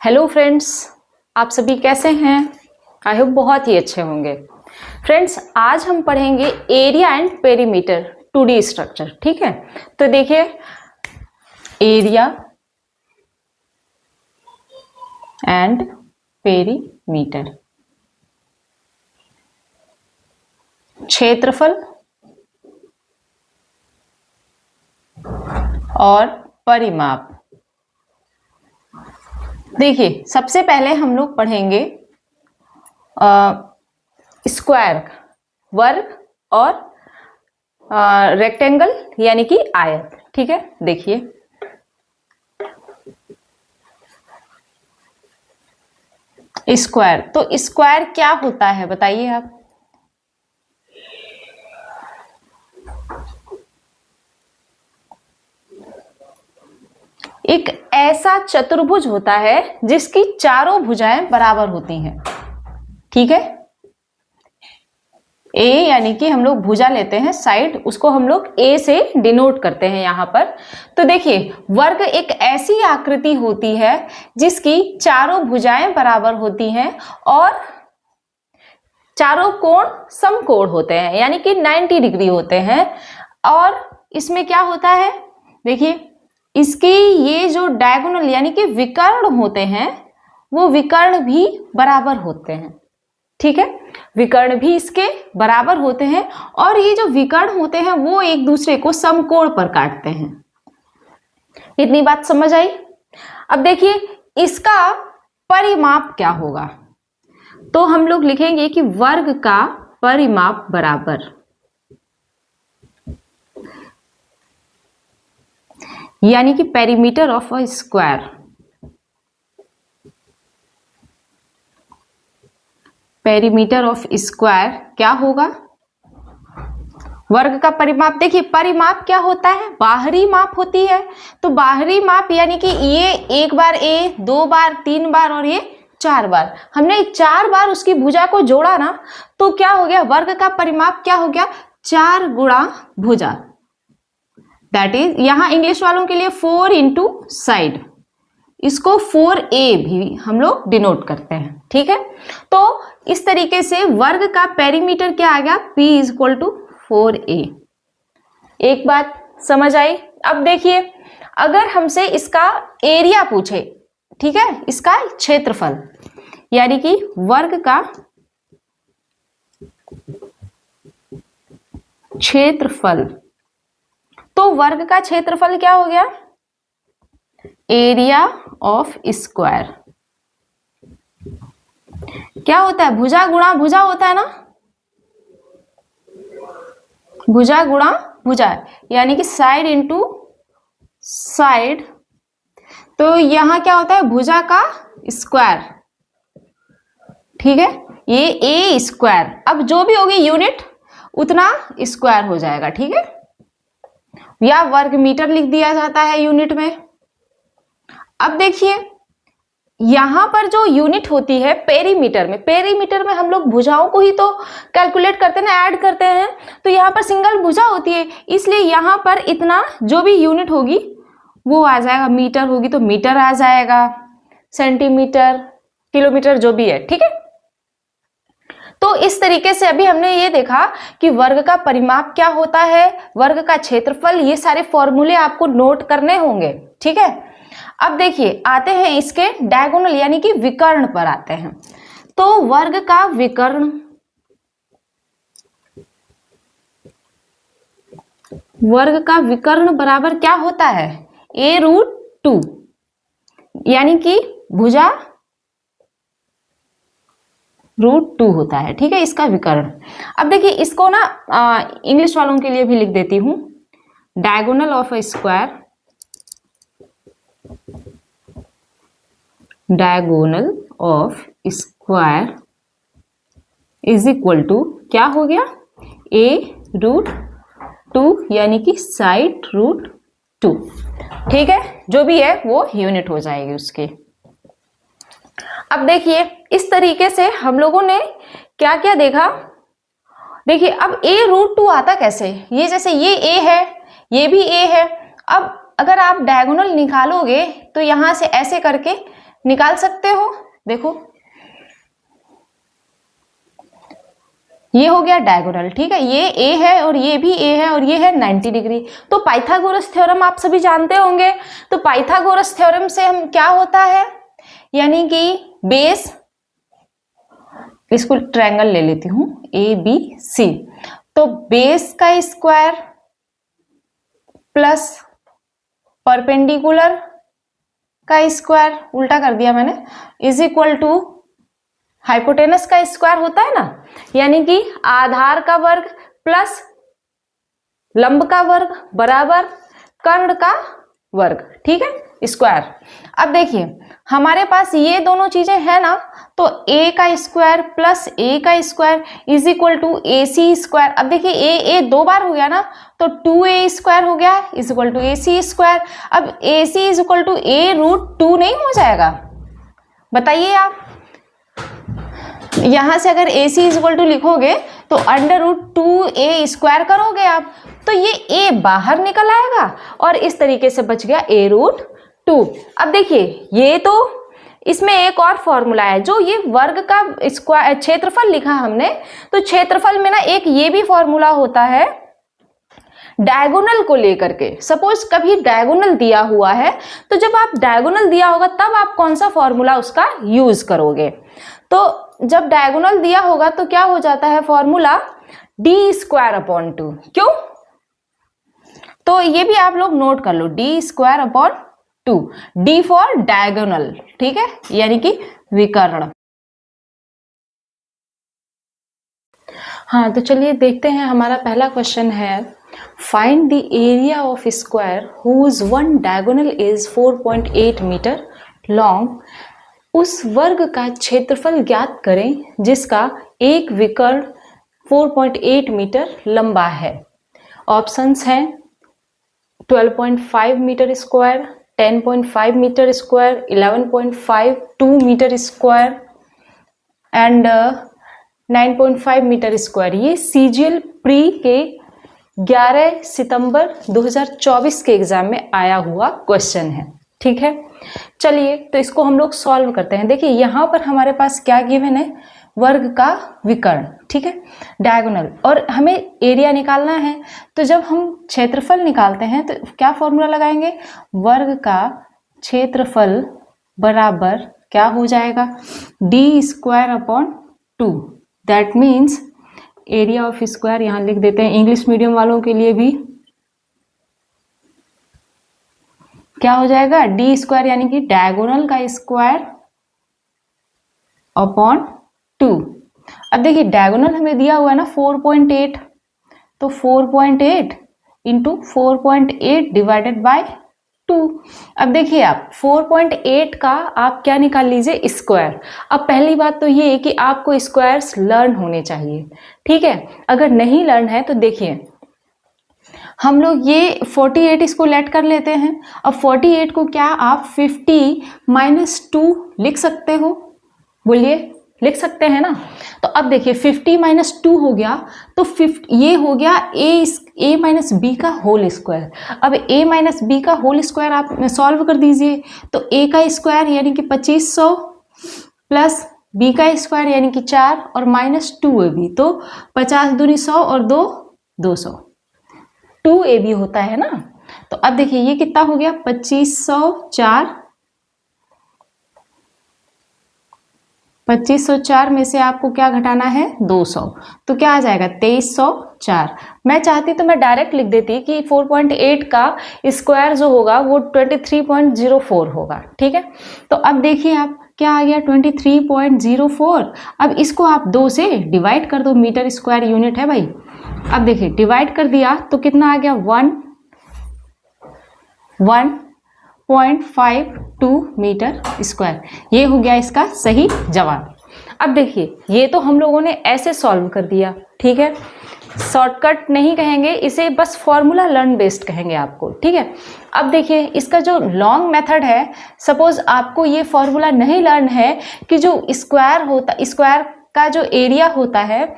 Hello friends, आप सभी कैसे हैं? आई होप बहुत ही अच्छे होंगे। फ्रेंड्स, आज हम पढ़ेंगे area and perimeter 2D structure. ठीक है, तो देखिए एरिया एंड पेरीमीटर, क्षेत्रफल और परिमाप। देखिए सबसे पहले हम लोग पढ़ेंगे स्क्वायर, वर्ग, और रेक्टेंगल यानी कि आयत। ठीक है, देखिए स्क्वायर, तो स्क्वायर क्या होता है बताइए आप। एक ऐसा चतुर्भुज होता है जिसकी चारों भुजाएं बराबर होती हैं। ठीक है, ए यानी कि हम लोग भुजा लेते हैं साइड, उसको हम लोग ए से डिनोट करते हैं यहां पर। तो देखिए वर्ग एक ऐसी आकृति होती है जिसकी चारों भुजाएं बराबर होती हैं और चारों कोण समकोण होते हैं, यानी कि 90 डिग्री होते हैं। और इसमें क्या होता है, देखिए इसके ये जो डायगोनल यानी कि विकर्ण होते हैं वो विकर्ण भी बराबर होते हैं। ठीक है, विकर्ण भी इसके बराबर होते हैं और ये जो विकर्ण होते हैं वो एक दूसरे को समकोण पर काटते हैं। इतनी बात समझ आई। अब देखिए इसका परिमाप क्या होगा, तो हम लोग लिखेंगे कि वर्ग का परिमाप बराबर, यानी कि perimeter of a square, perimeter of square क्या होगा, वर्ग का परिमाप। देखिए परिमाप क्या होता है, बाहरी माप होती है। तो बाहरी माप यानी कि ये एक बार ए, दो बार, तीन बार और ये 4 बार, हमने 4 बार उसकी भुजा को जोड़ा ना, तो क्या हो गया, वर्ग का परिमाप क्या हो गया, 4 गुणा भुजा। दैट इज यहां इंग्लिश वालों के लिए 4 इंटू साइड, इसको 4a भी हम लोग डिनोट करते हैं। ठीक है, तो इस तरीके से वर्ग का पेरीमीटर क्या आ गया, p is equal to 4a। एक बात समझ आई। अब देखिए अगर हमसे इसका एरिया पूछे, ठीक है, इसका क्षेत्रफल यानी कि वर्ग का क्षेत्रफल, तो वर्ग का क्षेत्रफल क्या हो गया, एरिया ऑफ स्क्वायर। क्या होता है, भुजा गुणा भुजा होता है ना, भुजा गुणा भुजा, यानी कि साइड इंटू साइड। तो यहां क्या होता है, भुजा का स्क्वायर। ठीक है, ये ए स्क्वायर, अब जो भी होगी यूनिट उतना स्क्वायर हो जाएगा। ठीक है, या वर्ग मीटर लिख दिया जाता है यूनिट में। अब देखिए यहां पर जो यूनिट होती है पेरीमीटर में, पेरीमीटर में हम लोग भुजाओं को ही तो कैलकुलेट करते हैं ना, ऐड करते हैं। तो यहां पर सिंगल भुजा होती है, इसलिए यहां पर इतना जो भी यूनिट होगी वो आ जाएगा, मीटर होगी तो मीटर आ जाएगा, सेंटीमीटर, किलोमीटर, जो भी है। ठीक है, तो इस तरीके से अभी हमने ये देखा कि वर्ग का परिमाप क्या होता है, वर्ग का क्षेत्रफल, ये सारे फॉर्मूले आपको नोट करने होंगे। ठीक है, अब देखिए आते हैं इसके डायगोनल यानी कि विकर्ण पर आते हैं। तो वर्ग का विकर्ण, वर्ग का विकर्ण बराबर क्या होता है, a√2, यानी कि भुजा √2 होता है। ठीक है, इसका विकर्ण। अब देखिए इसको ना इंग्लिश वालों के लिए भी लिख देती हूं, diagonal of a square, diagonal of square is equal to क्या हो गया, a√2 यानी कि साइड √2। ठीक है, जो भी है वो यूनिट हो जाएगी उसके। अब देखिए इस तरीके से हम लोगों ने क्या क्या देखा। देखिए अब a√2 आता कैसे, ये जैसे ये a है, ये भी a है। अब अगर आप डायगोनल निकालोगे तो यहां से ऐसे करके निकाल सकते हो। देखो ये हो गया डायगोनल, ठीक है, ये ए है और ये भी ए है और ये है 90 डिग्री। तो पाइथागोरस थ्योरम आप सभी जानते होंगे। तो पाइथागोरस थ्योरम से हम क्या होता है, यानी कि बेस, इसको ट्रायंगल ले लेती हूं ए बी सी, तो बेस का स्क्वायर प्लस परपेंडिकुलर का स्क्वायर, उल्टा कर दिया मैंने, इज इक्वल टू हाइपोटेनस का स्क्वायर होता है ना, यानी कि आधार का वर्ग प्लस लंब का वर्ग बराबर कर्ण का वर्ग, ठीक है, स्क्वायर। अब देखिए हमारे पास ये दोनों चीजें हैं ना, तो a का स्क्वायर प्लस a का square is equal to A C square. अब देखिए a दो बार हो गया ना, तो 2a स्क्वायर हो गया is equal to A C square. अब A C is equal to a√2 नहीं हो जाएगा? बताइए आप, यहां से अगर A C is equal to लिखोगे तो √2a स्क्वायर करोगे आप, तो ये a बाहर निकल आएगा और इस तरीके से बच गया a√2। अब देखिए ये तो इसमें एक और फॉर्मूला है, जो ये वर्ग का स्क्वायर क्षेत्रफल लिखा हमने, तो क्षेत्रफल में ना एक ये भी फॉर्मूला होता है डायगोनल को लेकर के। सपोज कभी डायगोनल दिया हुआ है, तो जब आप डायगोनल दिया होगा तब आप कौन सा फॉर्मूला उसका यूज करोगे। तो जब डायगोनल दिया होगा तो क्या हो जाता है फॉर्मूला d²/2। क्यों? तो ये भी आप लोग नोट कर लो, d²/2, d फॉर डायगोनल, ठीक है, यानी कि विकर्ण। हाँ, तो चलिए देखते हैं, हमारा पहला क्वेश्चन है find the area of square whose one diagonal is 4.8 metre long. उस वर्ग का क्षेत्रफल ज्ञात करें जिसका एक विकर्ण 4.8 मीटर लंबा है। ऑप्शंस हैं 12.5 metre square, 10.5 metre square, 11.52 metre square and 9.5 metre square. ये सीजीएल प्री के 11 सितंबर 2024 के एग्जाम में आया हुआ क्वेश्चन है, ठीक है। चलिए तो इसको हम लोग सॉल्व करते हैं। देखिए यहाँ पर हमारे पास क्या गिवन है, वर्ग का विकर्ण, ठीक है, डायगोनल, और हमें एरिया निकालना है। तो जब हम क्षेत्रफल निकालते हैं तो क्या फॉर्मूला लगाएंगे, वर्ग का क्षेत्रफल बराबर क्या हो जाएगा, d²/2। That means area of square यहाँ लिख देते हैं, इंग्लिश मीडियम वालों के लिए भी क्या हो जाएगा, d² यानी कि डायगोनल का स्क्वायर अपॉन 2। अब देखिए डायगोनल हमें दिया हुआ है ना 4.8, तो 4.8 इंटू 4.8 डिवाइडेड बाय 2। अब देखिए आप 4.8 का आप क्या निकाल लीजिए, स्क्वायर। अब पहली बात तो ये है कि आपको स्क्वायर्स लर्न होने चाहिए, ठीक है। अगर नहीं लर्न है तो देखिए हम लोग ये 48 इसको लेट कर लेते हैं। अब 48 को क्या आप 50 - 2 लिख सकते हो, बोलिए लिख सकते हैं ना। तो अब देखिए 50 - 2 हो गया, तो ये हो गया a - b का होल स्क्वायर। अब a - b का होल स्क्वायर आप सॉल्व कर दीजिए, तो a का स्क्वायर यानी कि 2500 प्लस b का स्क्वायर यानी कि 4 और -2ab, तो 50 दूनी 100 और 2 200, 2ab होता है ना। तो अब देखिए ये कितना हो गया, 2504 में से आपको क्या घटाना है, 200, तो क्या आ जाएगा 2304। मैं चाहती तो मैं डायरेक्ट लिख देती कि 4.8 का स्क्वायर जो होगा वो 23.04 होगा, ठीक है। तो अब देखिए आप क्या आ गया 23.04। अब इसको आप 2 से डिवाइड कर दो, मीटर स्क्वायर यूनिट है भाई। अब देखिए डिवाइड कर दिया तो कितना आ गया, 1.52 मीटर स्क्वायर। ये हो गया इसका सही जवाब। अब देखिए ये तो हम लोगों ने ऐसे सॉल्व कर दिया, ठीक है, शॉर्टकट नहीं कहेंगे इसे, बस फॉर्मूला लर्न बेस्ड कहेंगे आपको, ठीक है। अब देखिए इसका जो लॉन्ग मेथड है, सपोज आपको ये फॉर्मूला नहीं लर्न है कि जो स्क्वायर का जो एरिया होता है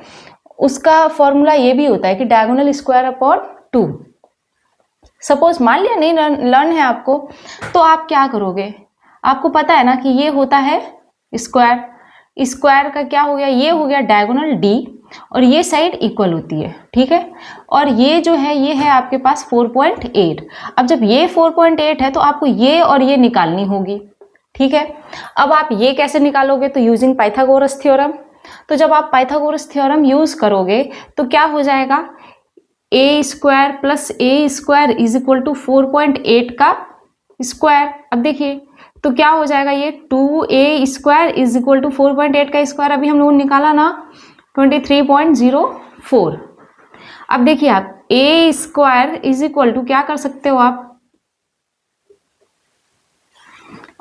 उसका फॉर्मूला ये भी होता है कि डायगोनल स्क्वायर अपॉन 2। सपोज मान लिया नहीं लर्न है आपको, तो आप क्या करोगे, आपको पता है ना कि ये होता है स्क्वायर, स्क्वायर का क्या हो गया, ये हो गया डायगोनल डी और ये साइड इक्वल होती है, ठीक है। और ये जो है ये है आपके पास 4.8। अब जब ये 4.8 है तो आपको ये और ये निकालनी होगी, ठीक है। अब आप ये कैसे निकालोगे, तो यूजिंग पाइथागोरस थ्योरम। तो जब आप पाइथागोरस थ्योरम यूज करोगे तो क्या हो जाएगा, a square plus a square is equal to 4.8 का स्क्वायर। अब देखिए तो क्या हो जाएगा, ये 2a square is equal to 4.8 का स्क्वायर, अभी हम लोगों ने निकाला ना 23.04। अब देखिए आप a square is equal to क्या कर सकते हो आप,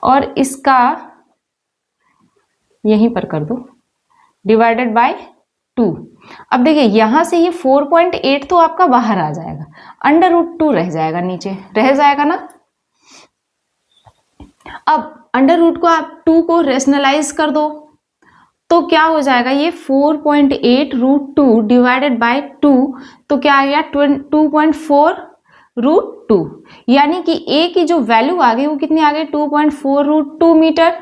और इसका यहीं पर कर दो डिवाइडेड बाय 2। अब देखिए यहां से ये 4.8 तो आपका बाहर आ जाएगा, √2 रह जाएगा, नीचे रह जाएगा ना। अब √2 को आप 2 को रेशनलाइज कर दो तो क्या हो जाएगा, ये 4.8 √2 डिवाइडेड बाय 2, तो क्या आ गया 2.4 √2, यानी कि a की जो वैल्यू आ गई वो कितनी आ गई 2.4 √2 मीटर।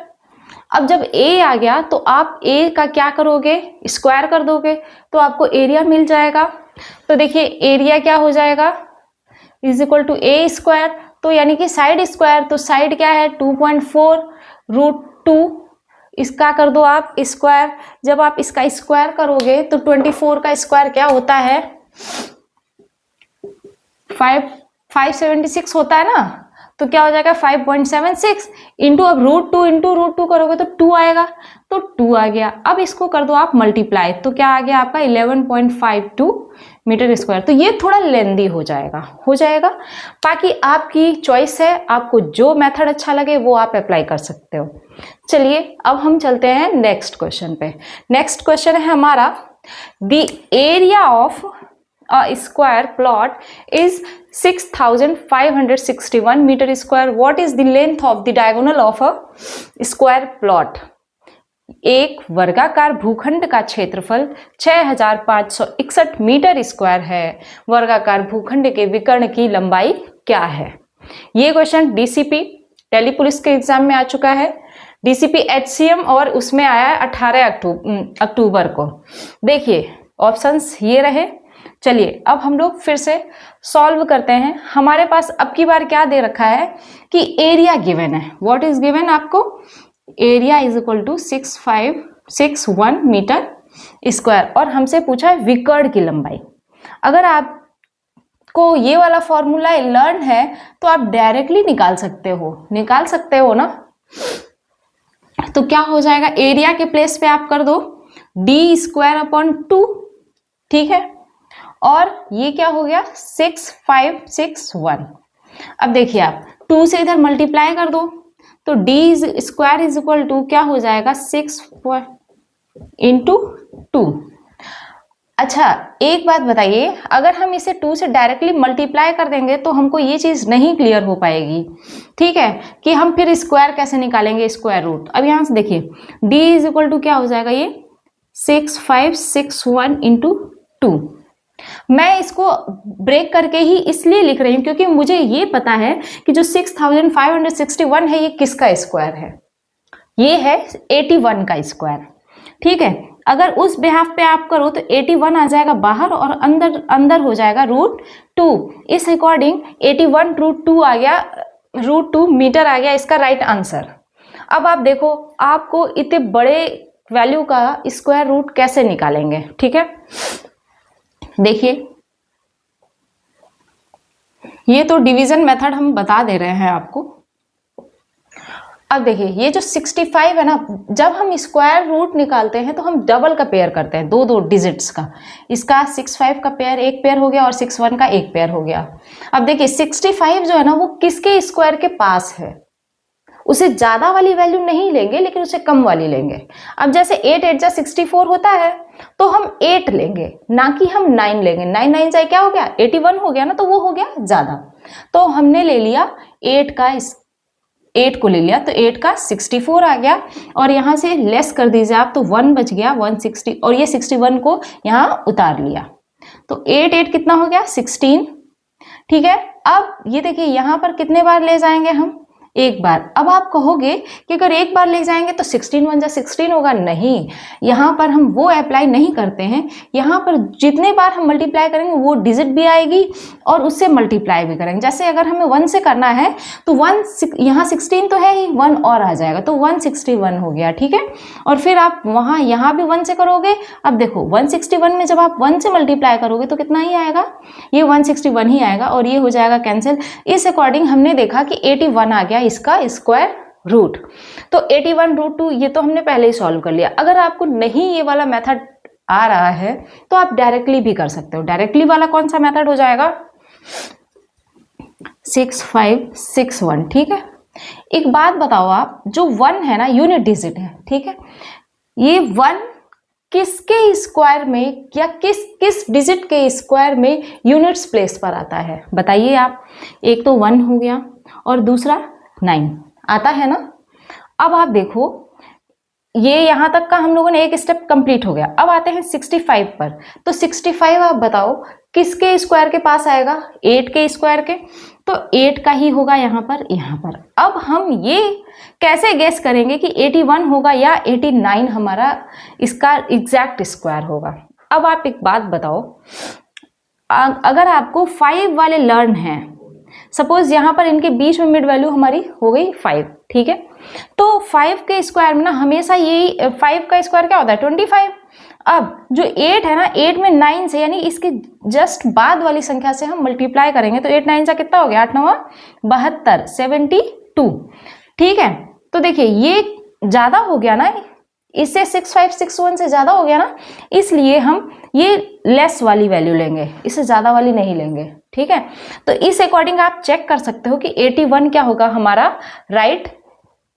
अब जब a आ गया तो आप a का क्या करोगे, स्क्वायर कर दोगे तो आपको एरिया मिल जाएगा। तो देखिए एरिया क्या हो जाएगा, is equal to a square, तो यानी कि साइड स्क्वायर, तो साइड क्या है 2.4 √2, इसका कर दो आप स्क्वायर। जब आप इसका स्क्वायर करोगे तो 24 का स्क्वायर क्या होता है 576 होता है ना, तो क्या हो जाएगा 5.76 इंटू, अब √2 करोगे तो 2 आएगा, तो 2 आ गया। अब इसको कर दो आप मल्टीप्लाई, तो क्या आ गया आपका 11.52 मीटर स्क्वायर। तो ये थोड़ा लेंदी हो जाएगा, बाकी आपकी चॉइस है, आपको जो मेथड अच्छा लगे वो आप अप्लाई कर सकते हो। चलिए अब हम चलते हैं नेक्स्ट क्वेश्चन पे। नेक्स्ट क्वेश्चन है हमारा, the area of a square plot is 6561 meter square. What is the length of the diagonal of a square plot? एक वर्गाकार भूखंड का क्षेत्रफल 6561 मीटर स्क्वायर है। वर्गाकार भूखंड के विकर्ण की लंबाई क्या है? ये क्वेश्चन डीसीपी दिल्ली पुलिस के एग्जाम में आ चुका है, डीसीपी एचसीएम, और उसमें आया है 18 अक्टूबर को। देखिए ऑप्शंस ये रहे। चलिए अब हम लोग फिर से सॉल्व करते हैं। हमारे पास अब की बार क्या दे रखा है कि एरिया गिवन है। व्हाट इज गिवन, आपको area is equal to 6561 metre square, और हमसे पूछा है विकर्ण की लंबाई। अगर आपको ये वाला फॉर्मूला लर्न है तो आप डायरेक्टली निकाल सकते हो ना। तो क्या हो जाएगा, एरिया के प्लेस पे आप कर दो d स्क्वायर अपॉन 2, ठीक है, और ये क्या हो गया 6561। अब देखिए आप 2 से इधर मल्टीप्लाई कर दो तो d square is equal to क्या हो जाएगा 6 इंटू 2। अच्छा एक बात बताइए, अगर हम इसे 2 से डायरेक्टली मल्टीप्लाई कर देंगे तो हमको ये चीज नहीं क्लियर हो पाएगी, ठीक है, कि हम फिर स्क्वायर कैसे निकालेंगे, स्क्वायर रूट। अब यहां से देखिए d इज इक्वल टू क्या हो जाएगा, ये 6561 इंटू 2। मैं इसको ब्रेक करके ही इसलिए लिख रही हूं क्योंकि मुझे ये पता है कि जो 6561 है ये किसका स्क्वायर है, ये है 81 का स्क्वायर, ठीक है। अगर उस बिहाफ पे आप करो तो 81 आ जाएगा बाहर और अंदर हो जाएगा √2। इस अकॉर्डिंग 81 √2 आ गया, √2 मीटर आ गया इसका राइट आंसर। अब आप देखो आपको इतने बड़े वैल्यू का स्क्वायर रूट कैसे निकालेंगे, ठीक है। देखिए ये तो डिवीजन मेथड हम बता दे रहे हैं आपको। अब देखिए ये जो 65 है ना, जब हम स्क्वायर रूट निकालते हैं तो हम डबल का पेयर करते हैं, दो डिजिट्स का। इसका 65 का पेयर एक पेयर हो गया और 61 का एक पेयर हो गया। अब देखिए 65 जो है ना वो किसके स्क्वायर के पास है, उसे ज्यादा वाली वैल्यू नहीं लेंगे लेकिन उसे कम वाली लेंगे। अब जैसे 8 8 जा 64 होता है तो हम 8 लेंगे, ना कि हम 9 लेंगे। 9 9 जाए क्या हो गया 81 हो गया ना, तो वो हो गया ज्यादा। तो हमने ले लिया 8 को ले लिया तो 8 का 64 आ गया, और यहां से लेस कर दीजिए आप तो 1 बच गया 160, और ये 61 को यहां उतार लिया तो 8 8 कितना हो गया 16, ठीक है। अब ये देखिए यहां पर कितने बार ले जाएंगे हम, एक बार। अब आप कहोगे कि अगर एक बार ले जाएंगे तो 16 1 जा 16 होगा, नहीं, यहाँ पर हम वो अप्लाई नहीं करते हैं। यहाँ पर जितने बार हम मल्टीप्लाई करेंगे वो डिजिट भी आएगी और उससे मल्टीप्लाई भी करेंगे। जैसे अगर हमें 1 से करना है तो 1 यहाँ 16 तो है ही, 1 और आ जाएगा तो 161 हो गया, ठीक है। और फिर आप वहाँ यहाँ भी 1 से करोगे। अब देखो 161 में जब आप 1 से मल्टीप्लाई करोगे तो कितना ही आएगा, ये 161 ही आएगा और ये हो जाएगा कैंसिल। इस अकॉर्डिंग हमने देखा कि 81 आ गया इसका स्क्वायर रूट। तो 81√2 ये तो हमने पहले ही सॉल्व कर लिया। अगर आपको नहीं ये वाला मेथड आ रहा है तो आप डायरेक्टली भी कर सकते हो। डायरेक्टली वाला कौन सा मेथड हो जाएगा, 6561, ठीक है। एक बात बताओ आप, जो 1 है ना यूनिट डिजिट है, ठीक है, ये 1 किसके स्क्वायर में या किस डिजिट के स्क्वायर में यूनिट्स प्लेस पर आता है, बताइए आप। एक तो 1 हो गया और दूसरा 9 आता है ना। अब आप देखो ये यहां तक का हम लोगों ने एक स्टेप कंप्लीट हो गया। अब आते हैं 65 पर। तो 65 आप बताओ किसके स्क्वायर के पास आएगा, 8 के स्क्वायर के, तो 8 का ही होगा यहाँ पर। अब हम ये कैसे गेस करेंगे कि 81 होगा या 89 हमारा इसका एग्जैक्ट स्क्वायर होगा। अब आप एक बात बताओ, अगर आपको 5 वाले लर्न हैं, सपोज यहाँ पर इनके बीच में मिड वैल्यू हमारी हो गई 5, ठीक है। तो 5 के स्क्वायर में ना हमेशा यही 5 का स्क्वायर क्या होता है 25। अब जो 8 है ना, 8 में 9 से यानी इसके जस्ट बाद वाली संख्या से हम मल्टीप्लाई करेंगे तो 8 9 सा कितना हो गया, 8 9 72, 72, ठीक है। तो देखिए ये ज्यादा हो गया ना, इससे 6561 से ज्यादा हो गया ना, इसलिए हम ये लेस वाली वैल्यू लेंगे, इससे ज्यादा वाली नहीं लेंगे, ठीक है। तो इस अकॉर्डिंग आप चेक कर सकते हो कि 81 क्या होगा, हमारा राइट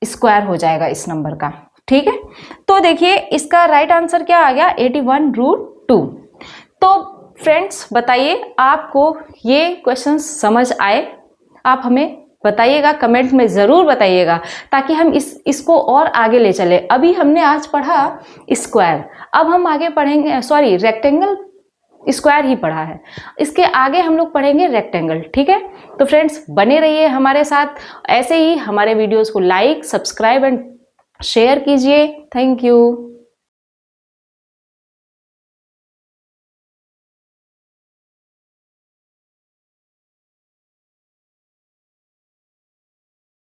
स्क्वायर हो जाएगा इस नंबर का, ठीक है। तो देखिए इसका राइट आंसर क्या आ गया, 81√2। तो फ्रेंड्स बताइए आपको ये क्वेश्चन समझ आए, आप हमें बताइएगा, कमेंट में ज़रूर बताइएगा ताकि हम इसको और आगे ले चले। अभी हमने आज पढ़ा स्क्वायर, अब हम आगे पढ़ेंगे, सॉरी रेक्टेंगल, स्क्वायर ही पढ़ा है, इसके आगे हम लोग पढ़ेंगे रेक्टेंगल, ठीक है। तो फ्रेंड्स बने रहिए हमारे साथ, ऐसे ही हमारे वीडियोस को लाइक, सब्सक्राइब एंड शेयर कीजिए। Thank you.